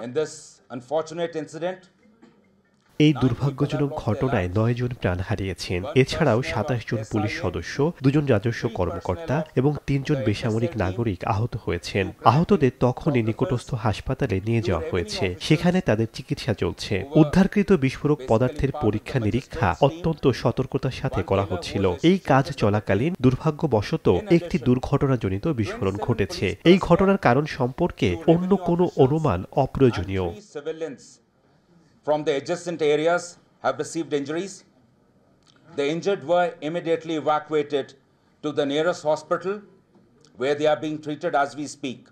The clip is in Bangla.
In this unfortunate incident, এই দুর্ভাগ্যজনক ঘটনায় ৯ জন প্রাণ হারিয়েছেন। এছাড়াও ২৭ জন পুলিশ সদস্য, ২ জন রাজস্ব কর্মকর্তা এবং ৩ জন বেসামরিক নাগরিক আহত হয়েছেন। আহতদের তখনই নিকটস্থ হাসপাতালে নিয়ে যাওয়া হয়েছে। সেখানে তাদের চিকিৎসা চলছে। উদ্ধারকৃত বিস্ফোরক পদার্থের পরীক্ষা নিরীক্ষা অত্যন্ত সতর্কতার সাথে করা হচ্ছিল। এই কাজ চলাকালীন দুর্ভাগ্যবশত একটি দুর্ঘটনাজনিত বিস্ফোরণ ঘটেছে। এই ঘটনার কারণ সম্পর্কে অন্য কোনো অনুমান অপ্রয়োজনীয়। from the adjacent areas have received injuries. The injured were immediately evacuated to the nearest hospital where they are being treated as we speak.